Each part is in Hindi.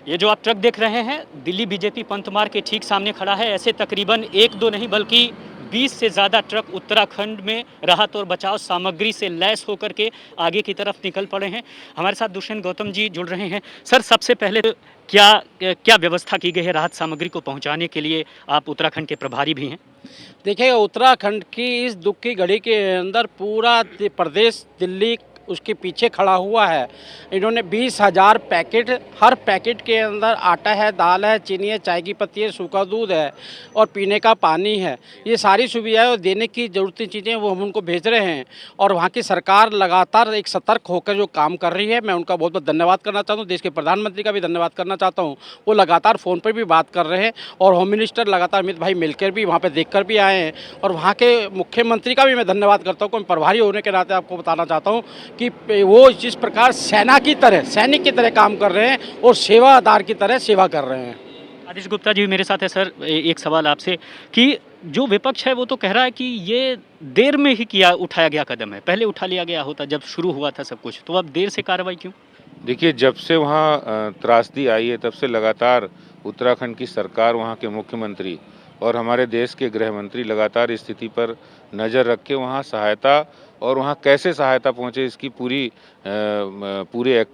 ये जो आप ट्रक देख रहे हैं, दिल्ली बीजेपी पंथमार्ग के ठीक सामने खड़ा है। ऐसे तकरीबन 1-2 नहीं बल्कि 20 से ज़्यादा ट्रक उत्तराखंड में राहत और बचाव सामग्री से लैस होकर के आगे की तरफ निकल पड़े हैं। हमारे साथ दुष्यंत गौतम जी जुड़ रहे हैं। सर, सबसे पहले तो क्या क्या व्यवस्था की गई है राहत सामग्री को पहुंचाने के लिए? आप उत्तराखंड के प्रभारी भी हैं। देखिए, उत्तराखंड की इस दुख की घड़ी के अंदर पूरा प्रदेश दिल्ली उसके पीछे खड़ा हुआ है। इन्होंने 20,000 पैकेट, हर पैकेट के अंदर आटा है, दाल है, चीनी है, चाय की पत्ती है, सूखा दूध है और पीने का पानी है। ये सारी सुविधाएं और देने की ज़रूरती चीज़ें वो हम उनको भेज रहे हैं और वहाँ की सरकार लगातार एक सतर्क होकर जो काम कर रही है, मैं उनका बहुत बहुत धन्यवाद करना चाहता हूँ। देश के प्रधानमंत्री का भी धन्यवाद करना चाहता हूँ। वो लगातार फ़ोन पर भी बात कर रहे हैं और होम मिनिस्टर लगातार अमित भाई मिलकर भी वहाँ पर देख कर भी आए हैं और वहाँ के मुख्यमंत्री का भी मैं धन्यवाद करता हूँ कि मैं प्रभारी होने के नाते आपको बताना चाहता हूँ कि वो जिस प्रकार सेना की तरह, सैनिक की तरह काम कर रहे हैं और सेवादार की तरह सेवा कर रहे हैं। आदिश गुप्ता जी मेरे साथ है। सर, एक सवाल आपसे कि जो विपक्ष है वो तो कह रहा है कि ये देर में ही उठाया गया कदम है, पहले उठा लिया गया होता जब शुरू हुआ था सब कुछ, तो अब देर से कार्रवाई क्यों? देखिए, जब से वहाँ त्रासदी आई है तब से लगातार उत्तराखंड की सरकार, वहाँ के मुख्यमंत्री और हमारे देश के गृह मंत्री लगातार स्थिति पर नज़र रख के वहाँ सहायता और वहाँ कैसे सहायता पहुँचे इसकी पूरे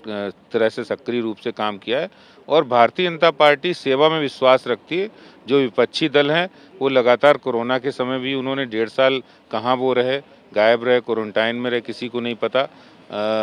तरह से सक्रिय रूप से काम किया है। और भारतीय जनता पार्टी सेवा में विश्वास रखती है। जो विपक्षी दल हैं वो लगातार कोरोना के समय भी उन्होंने 1.5 साल कहाँ वो रहे, गायब रहे, क्वारंटाइन में रहे, किसी को नहीं पता।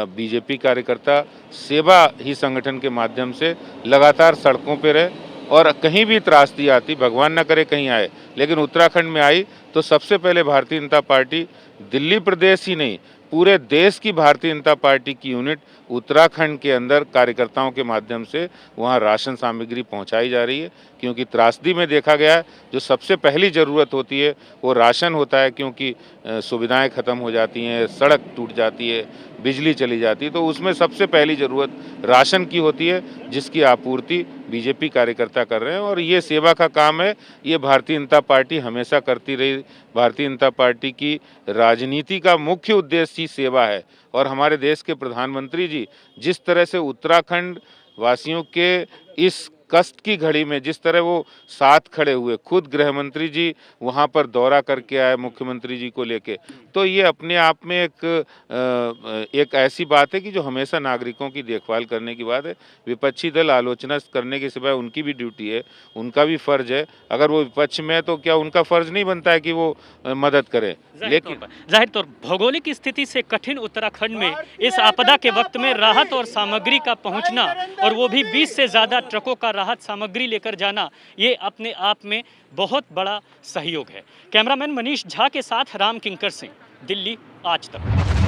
बीजेपी कार्यकर्ता सेवा ही संगठन के माध्यम से लगातार सड़कों पे रहे और कहीं भी त्रासदी आती, भगवान न करे कहीं आए, लेकिन उत्तराखंड में आई तो सबसे पहले भारतीय जनता पार्टी, दिल्ली प्रदेश ही नहीं पूरे देश की भारतीय जनता पार्टी की यूनिट उत्तराखंड के अंदर कार्यकर्ताओं के माध्यम से वहाँ राशन सामग्री पहुँचाई जा रही है। क्योंकि त्रासदी में देखा गया है जो सबसे पहली ज़रूरत होती है वो राशन होता है, क्योंकि सुविधाएं ख़त्म हो जाती हैं, सड़क टूट जाती है, बिजली चली जाती है, तो उसमें सबसे पहली ज़रूरत राशन की होती है, जिसकी आपूर्ति बीजेपी कार्यकर्ता कर रहे हैं और ये सेवा का काम है। ये भारतीय जनता पार्टी हमेशा करती रही। भारतीय जनता पार्टी की राजनीति का मुख्य उद्देश्य ही सेवा है और हमारे देश के प्रधानमंत्री जी जिस तरह से उत्तराखंड वासियों के इस कष्ट की घड़ी में जिस तरह वो साथ खड़े हुए, खुद गृह मंत्री जी वहाँ पर दौरा करके आए मुख्यमंत्री जी को लेके, तो ये अपने आप में एक ऐसी बात है कि जो हमेशा नागरिकों की देखभाल करने की बात है। विपक्षी दल आलोचना करने के सिवाय उनकी भी ड्यूटी है, उनका भी फर्ज है। अगर वो विपक्ष में है तो क्या उनका फर्ज नहीं बनता है कि वो मदद करें? लेकिन जाहिर तौर भौगोलिक स्थिति से कठिन उत्तराखंड में इस आपदा के वक्त में राहत और सामग्री का पहुंचना और वो भी 20 से ज़्यादा ट्रकों का राहत सामग्री लेकर जाना, ये अपने आप में बहुत बड़ा सहयोग है। कैमरामैन मनीष झा के साथ राम किंकर सिंह, दिल्ली आज तक।